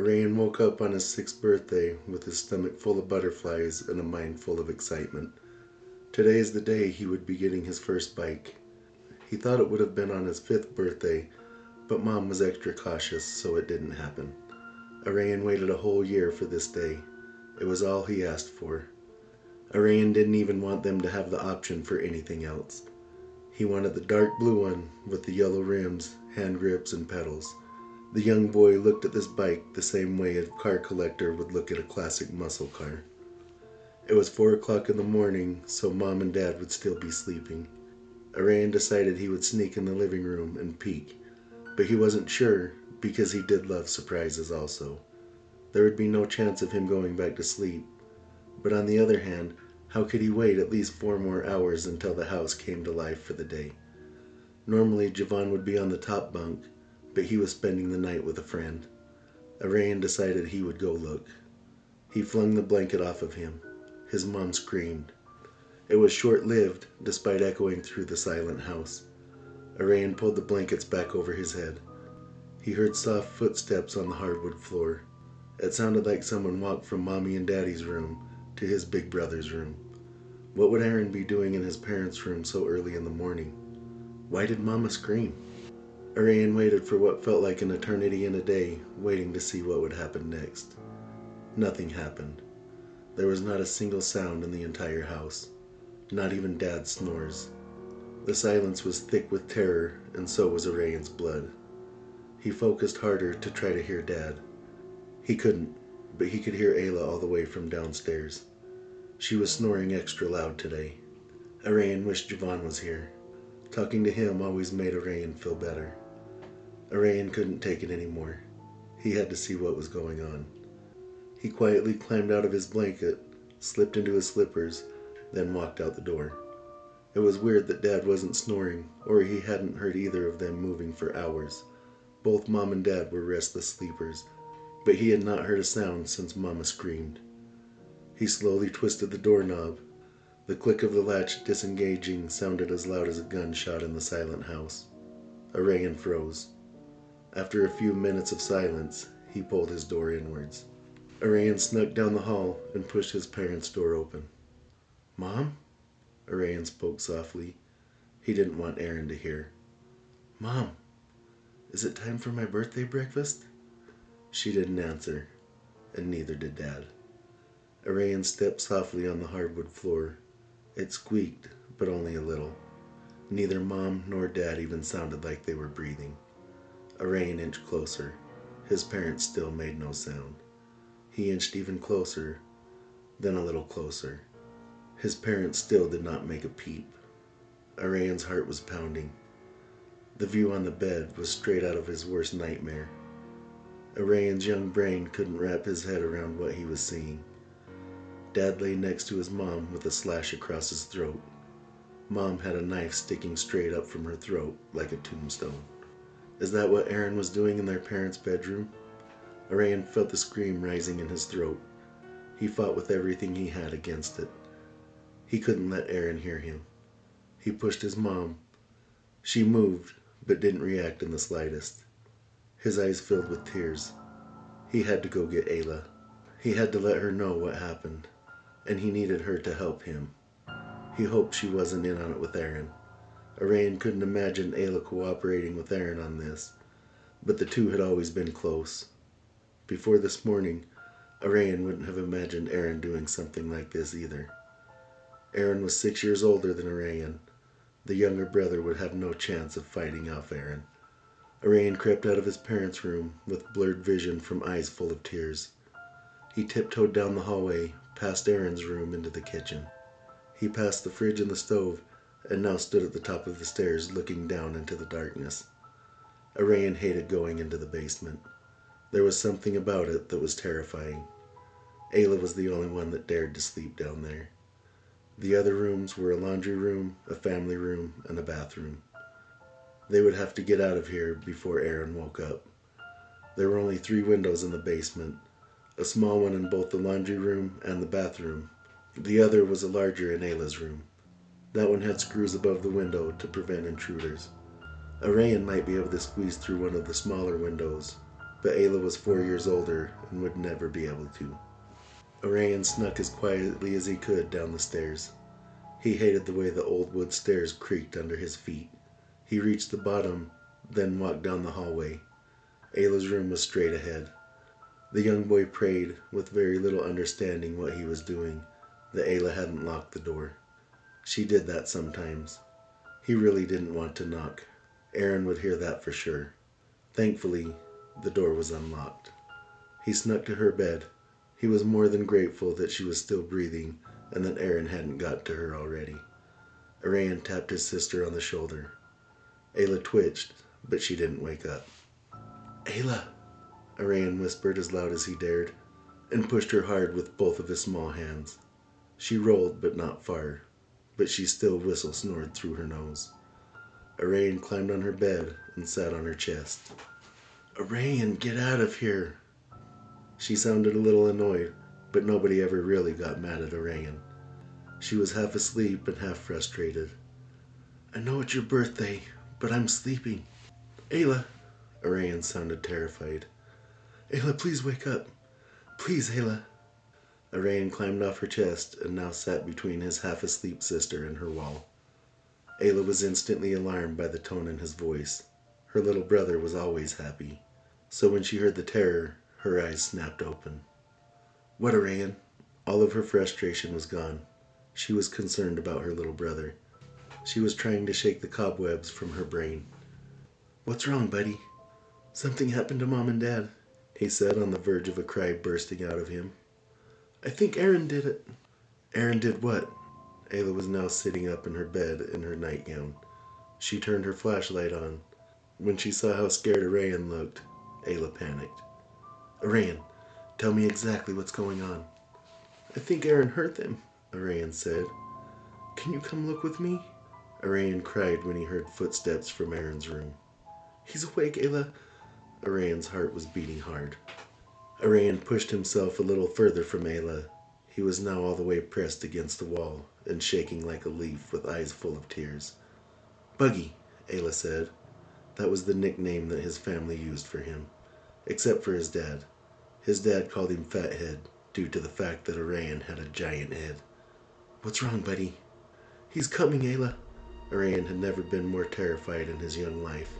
Arayen woke up on his 6th birthday with his stomach full of butterflies and a mind full of excitement. Today is the day he would be getting his first bike. He thought it would have been on his 5th birthday, but Mom was extra cautious, so it didn't happen. Arayen waited a whole year for this day. It was all he asked for. Arayen didn't even want them to have the option for anything else. He wanted the dark blue one with the yellow rims, hand grips, and pedals. The young boy looked at this bike the same way a car collector would look at a classic muscle car. It was 4 o'clock in the morning, so Mom and Dad would still be sleeping. Arayen decided he would sneak in the living room and peek, but he wasn't sure because he did love surprises also. There would be no chance of him going back to sleep, but on the other hand, how could he wait at least 4 more hours until the house came to life for the day? Normally, Javon would be on the top bunk, but he was spending the night with a friend. Arayen decided he would go look. He flung the blanket off of him. His mom screamed. It was short-lived, despite echoing through the silent house. Arayen pulled the blankets back over his head. He heard soft footsteps on the hardwood floor. It sounded like someone walked from Mommy and Daddy's room to his big brother's room. What would Aaron be doing in his parents' room so early in the morning? Why did Mama scream? Arayen waited for what felt like an eternity and a day, waiting to see what would happen next. Nothing happened. There was not a single sound in the entire house, not even Dad's snores. The silence was thick with terror, and so was Arayen's blood. He focused harder to try to hear Dad. He couldn't, but he could hear Ayla all the way from downstairs. She was snoring extra loud today. Arayen wished Javon was here. Talking to him always made Arayen feel better. Arayen couldn't take it anymore. He had to see what was going on. He quietly climbed out of his blanket, slipped into his slippers, then walked out the door. It was weird that Dad wasn't snoring, or he hadn't heard either of them moving for hours. Both Mom and Dad were restless sleepers, but he had not heard a sound since Mama screamed. He slowly twisted the doorknob. The click of the latch disengaging sounded as loud as a gunshot in the silent house. Arayen froze. After a few minutes of silence, he pulled his door inwards. Arayen snuck down the hall and pushed his parents' door open. "Mom?" Arayen spoke softly. He didn't want Aaron to hear. "Mom, is it time for my birthday breakfast?" She didn't answer, and neither did Dad. Arayen stepped softly on the hardwood floor. It squeaked, but only a little. Neither Mom nor Dad even sounded like they were breathing. Arayen inched closer. His parents still made no sound. He inched even closer, then a little closer. His parents still did not make a peep. Arayen's heart was pounding. The view on the bed was straight out of his worst nightmare. Arayen's young brain couldn't wrap his head around what he was seeing. Dad lay next to his mom with a slash across his throat. Mom had a knife sticking straight up from her throat like a tombstone. Is that what Aaron was doing in their parents' bedroom? Arayen felt the scream rising in his throat. He fought with everything he had against it. He couldn't let Aaron hear him. He pushed his mom. She moved, but didn't react in the slightest. His eyes filled with tears. He had to go get Ayla. He had to let her know what happened, and he needed her to help him. He hoped she wasn't in on it with Aaron. Arayen couldn't imagine Ayla cooperating with Aaron on this, but the two had always been close. Before this morning, Arayen wouldn't have imagined Aaron doing something like this either. Aaron was 6 years older than Arayen. The younger brother would have no chance of fighting off Aaron. Arayen crept out of his parents' room with blurred vision from eyes full of tears. He tiptoed down the hallway, past Aaron's room into the kitchen. He passed the fridge and the stove, and now stood at the top of the stairs looking down into the darkness. Arayen hated going into the basement. There was something about it that was terrifying. Ayla was the only one that dared to sleep down there. The other rooms were a laundry room, a family room, and a bathroom. They would have to get out of here before Aaron woke up. There were only 3 windows in the basement, a small one in both the laundry room and the bathroom. The other was a larger in Ayla's room. That one had screws above the window to prevent intruders. Arayen might be able to squeeze through one of the smaller windows, but Ayla was 4 years older and would never be able to. Arayen snuck as quietly as he could down the stairs. He hated the way the old wood stairs creaked under his feet. He reached the bottom, then walked down the hallway. Ayla's room was straight ahead. The young boy prayed, with very little understanding what he was doing, that Ayla hadn't locked the door. She did that sometimes. He really didn't want to knock. Aaron would hear that for sure. Thankfully, the door was unlocked. He snuck to her bed. He was more than grateful that she was still breathing and that Aaron hadn't got to her already. Arayen tapped his sister on the shoulder. Ayla twitched, but she didn't wake up. "Ayla," Arayen whispered as loud as he dared, and pushed her hard with both of his small hands. She rolled, but not far, but she still whistle-snored through her nose. Arayen climbed on her bed and sat on her chest. "Arayen, get out of here!" She sounded a little annoyed, but nobody ever really got mad at Arayen. She was half asleep and half frustrated. "I know it's your birthday, but I'm sleeping." "Ayla," Arayen sounded terrified. "Ayla, please wake up. Please, Ayla." Arayen climbed off her chest and now sat between his half-asleep sister and her wall. Ayla was instantly alarmed by the tone in his voice. Her little brother was always happy. So when she heard the terror, her eyes snapped open. "What, Arayen?" All of her frustration was gone. She was concerned about her little brother. She was trying to shake the cobwebs from her brain. "What's wrong, buddy?" "Something happened to Mom and Dad," he said, on the verge of a cry bursting out of him. "I think Aaron did it." "Aaron did what?" Ayla was now sitting up in her bed in her nightgown. She turned her flashlight on. When she saw how scared Arayen looked, Ayla panicked. "Arayen, tell me exactly what's going on." "I think Aaron hurt them," Arayen said. "Can you come look with me?" Arayen cried when he heard footsteps from Aaron's room. "He's awake, Ayla." Arayen's heart was beating hard. Arayen pushed himself a little further from Ayla. He was now all the way pressed against the wall and shaking like a leaf with eyes full of tears. "Buggy," Ayla said. That was the nickname that his family used for him, except for his dad. His dad called him Fathead due to the fact that Arayen had a giant head. "What's wrong, buddy?" "He's coming, Ayla." Arayen had never been more terrified in his young life.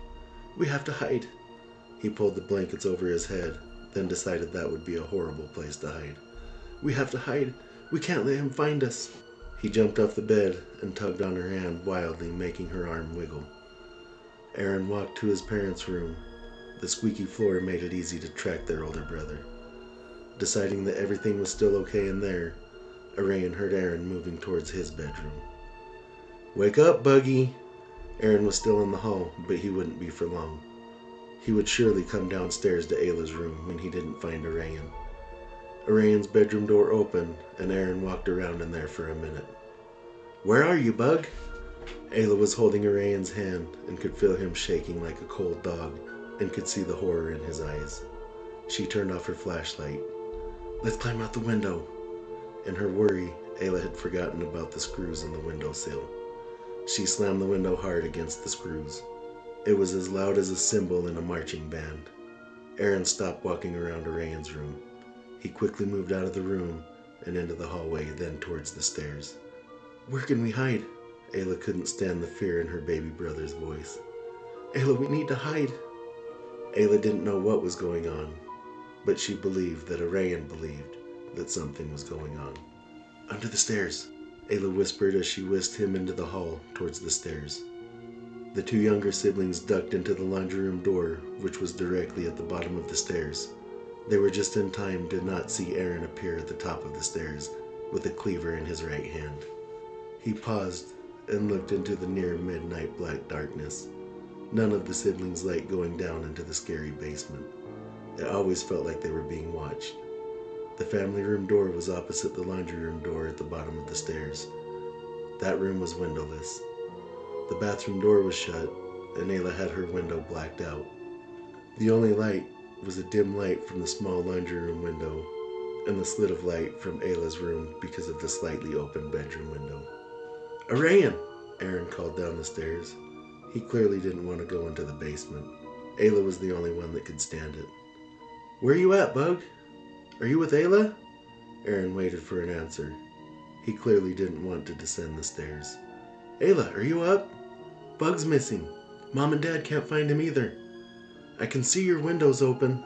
"We have to hide." He pulled the blankets over his head, then decided that would be a horrible place to hide. "We have to hide. We can't let him find us." He jumped off the bed and tugged on her hand wildly, making her arm wiggle. Aaron walked to his parents' room. The squeaky floor made it easy to track their older brother. Deciding that everything was still okay in there, Arayen heard Aaron moving towards his bedroom. "Wake up, Buggy!" Aaron was still in the hall, but he wouldn't be for long. He would surely come downstairs to Ayla's room when he didn't find Arayen. Arayen's bedroom door opened, and Aaron walked around in there for a minute. "Where are you, Bug?" Ayla was holding Arayen's hand and could feel him shaking like a cold dog and could see the horror in his eyes. She turned off her flashlight. "Let's climb out the window." In her worry, Ayla had forgotten about the screws in the windowsill. She slammed the window hard against the screws. It was as loud as a cymbal in a marching band. Aaron stopped walking around Arayen's room. He quickly moved out of the room and into the hallway, then towards the stairs. "Where can we hide?" Ayla couldn't stand the fear in her baby brother's voice. "Ayla, we need to hide." Ayla didn't know what was going on, but she believed that Arayen believed that something was going on. "Under the stairs," Ayla whispered as she whisked him into the hall towards the stairs. The two younger siblings ducked into the laundry room door, which was directly at the bottom of the stairs. They were just in time to not see Aaron appear at the top of the stairs with a cleaver in his right hand. He paused and looked into the near midnight black darkness. None of the siblings liked going down into the scary basement. It always felt like they were being watched. The family room door was opposite the laundry room door at the bottom of the stairs. That room was windowless. The bathroom door was shut, and Ayla had her window blacked out. The only light was a dim light from the small laundry room window and the slit of light from Ayla's room because of the slightly open bedroom window. "Arayen!" Aaron called down the stairs. He clearly didn't want to go into the basement. Ayla was the only one that could stand it. Where you at, Bug? Are you with Ayla? Aaron waited for an answer. He clearly didn't want to descend the stairs. Ayla, are you up? Bug's missing. Mom and Dad can't find him either. I can see your windows open.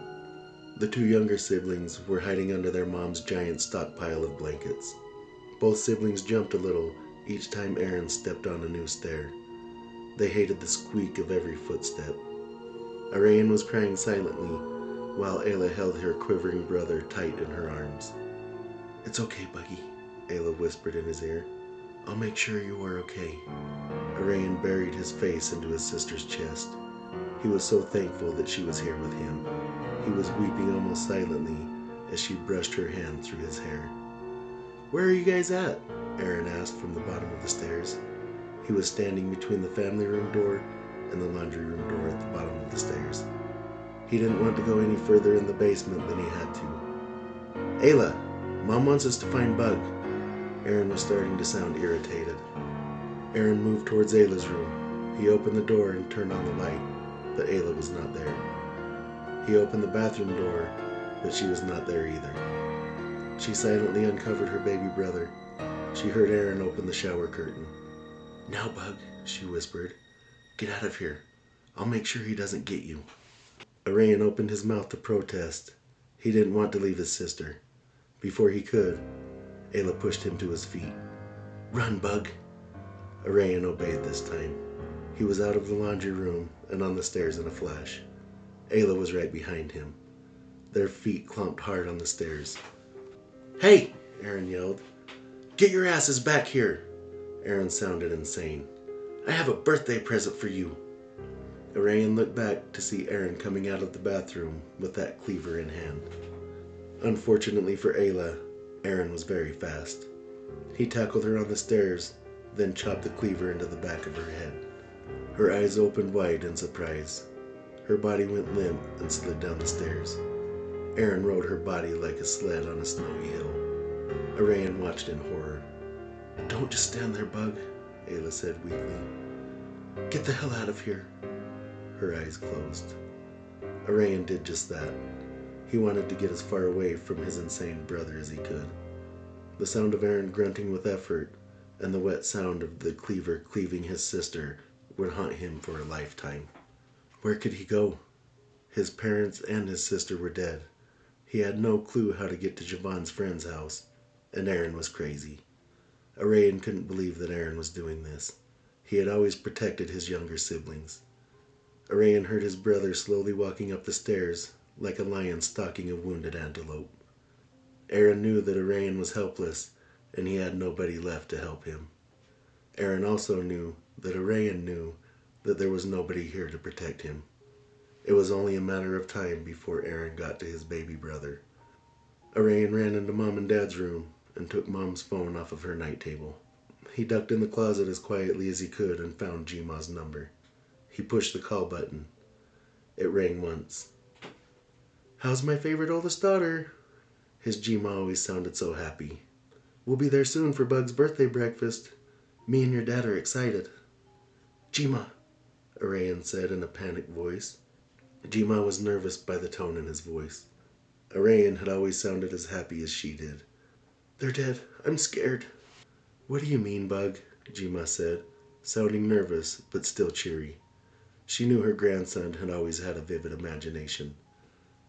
The two younger siblings were hiding under their mom's giant stockpile of blankets. Both siblings jumped a little each time Aaron stepped on a new stair. They hated the squeak of every footstep. Arayen was crying silently, while Ayla held her quivering brother tight in her arms. It's okay, Buggy, Ayla whispered in his ear. I'll make sure you are okay. Arayen buried his face into his sister's chest. He was so thankful that she was here with him. He was weeping almost silently as she brushed her hand through his hair. Where are you guys at? Aaron asked from the bottom of the stairs. He was standing between the family room door and the laundry room door at the bottom of the stairs. He didn't want to go any further in the basement than he had to. Ayla, Mom wants us to find Bug. Aaron was starting to sound irritated. Aaron moved towards Ayla's room. He opened the door and turned on the light, but Ayla was not there. He opened the bathroom door, but she was not there either. She silently uncovered her baby brother. She heard Aaron open the shower curtain. Now, Bug, she whispered. Get out of here. I'll make sure he doesn't get you. Arayen opened his mouth to protest. He didn't want to leave his sister. Before he could, Ayla pushed him to his feet. Run, Bug. Arayen obeyed this time. He was out of the laundry room and on the stairs in a flash. Ayla was right behind him. Their feet clomped hard on the stairs. Hey! Aaron yelled. Get your asses back here! Aaron sounded insane. I have a birthday present for you. Arayen looked back to see Aaron coming out of the bathroom with that cleaver in hand. Unfortunately for Ayla, Aaron was very fast. He tackled her on the stairs, then chopped the cleaver into the back of her head. Her eyes opened wide in surprise. Her body went limp and slid down the stairs. Aaron rode her body like a sled on a snowy hill. Arayen watched in horror. Don't just stand there, Bug, Ayla said weakly. Get the hell out of here. Her eyes closed. Arayen did just that. He wanted to get as far away from his insane brother as he could. The sound of Aaron grunting with effort and the wet sound of the cleaver cleaving his sister would haunt him for a lifetime. Where could he go? His parents and his sister were dead. He had no clue how to get to Javon's friend's house, and Aaron was crazy. Arayen couldn't believe that Aaron was doing this. He had always protected his younger siblings. Arayen heard his brother slowly walking up the stairs like a lion stalking a wounded antelope. Aaron knew that Arayen was helpless, and he had nobody left to help him. Aaron also knew that Arayen knew that there was nobody here to protect him. It was only a matter of time before Aaron got to his baby brother. Arayen ran into Mom and Dad's room and took Mom's phone off of her night table. He ducked in the closet as quietly as he could and found Gma's number. He pushed the call button. It rang once. How's my favorite oldest daughter? His Gma always sounded so happy. We'll be there soon for Bug's birthday breakfast. Me and your dad are excited. Gma, Arayen said in a panicked voice. Gma was nervous by the tone in his voice. Arayen had always sounded as happy as she did. They're dead. I'm scared. What do you mean, Bug? Gma said, sounding nervous but still cheery. She knew her grandson had always had a vivid imagination.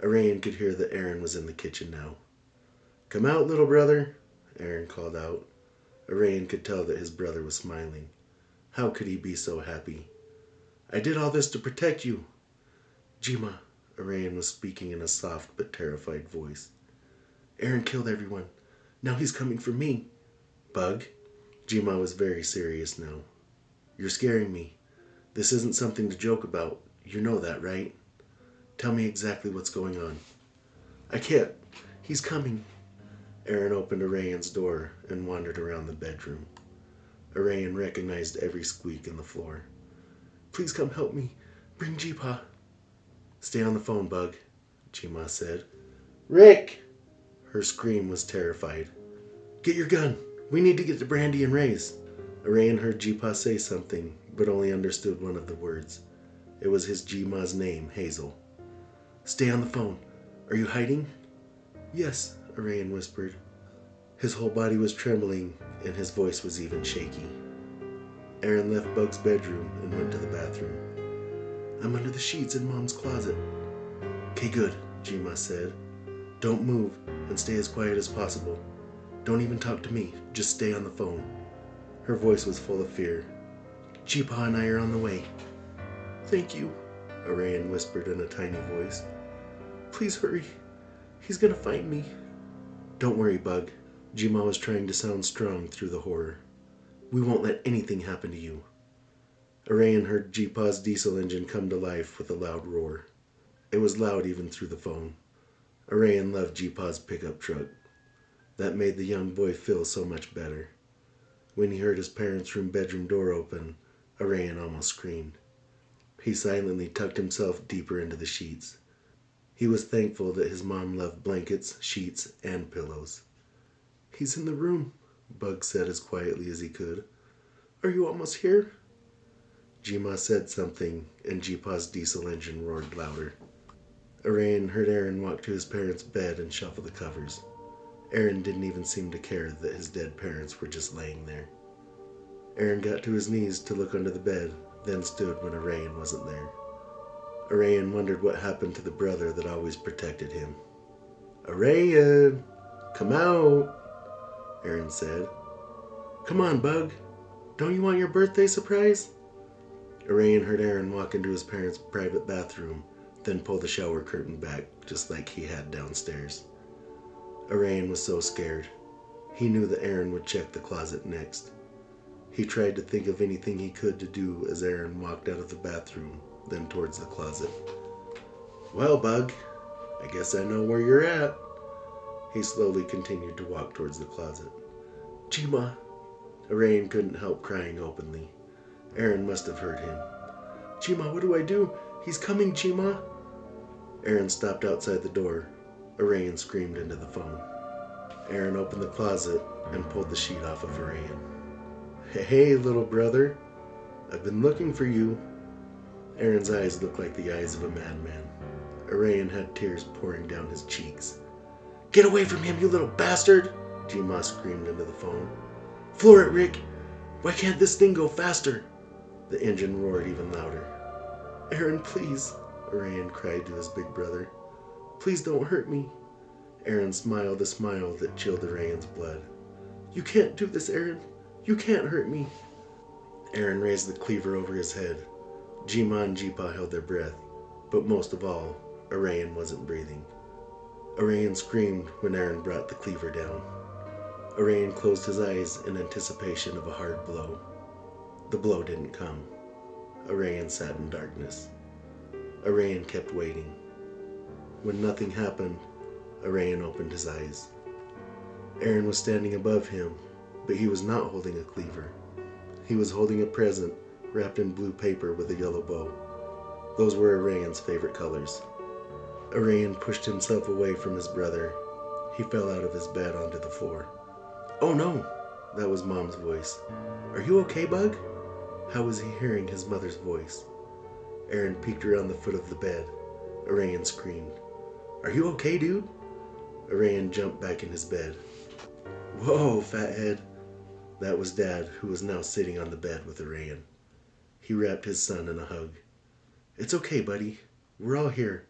Arayen could hear that Aaron was in the kitchen now. Come out, little brother, Aaron called out. Arayen could tell that his brother was smiling. How could he be so happy? I did all this to protect you. Gma, Arayen was speaking in a soft but terrified voice. Aaron killed everyone. Now he's coming for me. Bug? Gma was very serious now. You're scaring me. This isn't something to joke about. You know that, right? Tell me exactly what's going on. I can't. He's coming. Aaron opened Arayen's door and wandered around the bedroom. Arayen recognized every squeak in the floor. Please come help me. Bring Gpa. Stay on the phone, Bug, Gma said. Rick! Her scream was terrified. Get your gun. We need to get to Brandy and Ray's. Arayen heard Gpa say something, but only understood one of the words. It was his Gma's name, Hazel. Stay on the phone. Are you hiding? Yes, Arayen whispered. His whole body was trembling, and his voice was even shaky. Aaron left Bug's bedroom and went to the bathroom. I'm under the sheets in Mom's closet. Okay, good, Jima said. Don't move and stay as quiet as possible. Don't even talk to me, just stay on the phone. Her voice was full of fear. Jipa and I are on the way. Thank you, Arayen whispered in a tiny voice. Please hurry. He's gonna find me. Don't worry, Bug. Jima was trying to sound strong through the horror. We won't let anything happen to you. Arayen heard Jipa's diesel engine come to life with a loud roar. It was loud even through the phone. Arayen loved Jipa's pickup truck. That made the young boy feel so much better. When he heard his parents' bedroom door open, Arayen almost screamed. He silently tucked himself deeper into the sheets. He was thankful that his mom loved blankets, sheets, and pillows. He's in the room, Bug said as quietly as he could. Are you almost here? Jima said something, and Jipa's diesel engine roared louder. Arayen heard Aaron walk to his parents' bed and shuffle the covers. Aaron didn't even seem to care that his dead parents were just laying there. Aaron got to his knees to look under the bed, then stood when Arayen wasn't there. Arayen wondered what happened to the brother that always protected him. Arayen, come out, Aaron said. Come on, Bug. Don't you want your birthday surprise? Arayen heard Aaron walk into his parents' private bathroom, then pull the shower curtain back, just like he had downstairs. Arayen was so scared. He knew that Aaron would check the closet next. He tried to think of anything he could to do as Aaron walked out of the bathroom, then towards the closet. Well, Bug, I guess I know where you're at. He slowly continued to walk towards the closet. Jima! Arayen couldn't help crying openly. Aaron must have heard him. Jima, what do I do? He's coming, Jima! Aaron stopped outside the door. Arayen screamed into the phone. Aaron opened the closet and pulled the sheet off of Arayen. Hey, little brother. I've been looking for you. Aaron's eyes looked like the eyes of a madman. Arayen had tears pouring down his cheeks. Get away from him, you little bastard! Jima screamed into the phone. Floor it, Rick! Why can't this thing go faster? The engine roared even louder. Aaron, please, Arayen cried to his big brother. Please don't hurt me. Aaron smiled a smile that chilled Arayen's blood. You can't do this, Aaron. You can't hurt me. Aaron raised the cleaver over his head. Jima and Jipa held their breath, but most of all, Arayen wasn't breathing. Arayen screamed when Aaron brought the cleaver down. Arayen closed his eyes in anticipation of a hard blow. The blow didn't come. Arayen sat in darkness. Arayen kept waiting. When nothing happened, Arayen opened his eyes. Aaron was standing above him, but he was not holding a cleaver. He was holding a present wrapped in blue paper with a yellow bow. Those were Arayen's favorite colors. Arayen pushed himself away from his brother. He fell out of his bed onto the floor. Oh no! That was Mom's voice. Are you okay, Bug? How was he hearing his mother's voice? Aaron peeked around the foot of the bed. Arayen screamed. Are you okay, dude? Arayen jumped back in his bed. Whoa, fathead. That was Dad, who was now sitting on the bed with Arayen. He wrapped his son in a hug. It's okay, buddy. We're all here.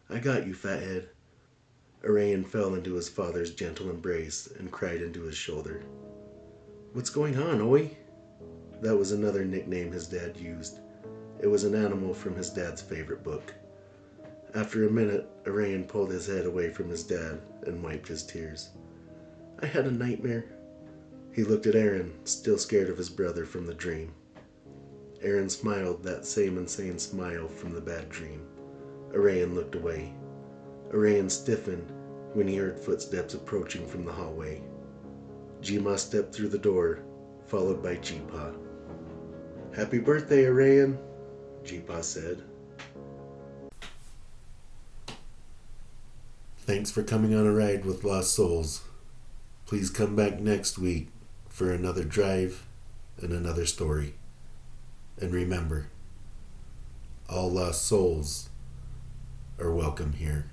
I got you, fathead. Arayen fell into his father's gentle embrace and cried into his shoulder. What's going on, Oi? That was another nickname his dad used. It was an animal from his dad's favorite book. After a minute, Arayen pulled his head away from his dad and wiped his tears. I had a nightmare. He looked at Aaron, still scared of his brother from the dream. Aaron smiled that same insane smile from the bad dream. Arayen looked away. Arayen stiffened when he heard footsteps approaching from the hallway. Jima stepped through the door, followed by Jipa. Happy birthday, Arayen, Jipa said. Thanks for coming on a ride with Lost Souls. Please come back next week for another drive and another story. And remember, all lost souls are welcome here.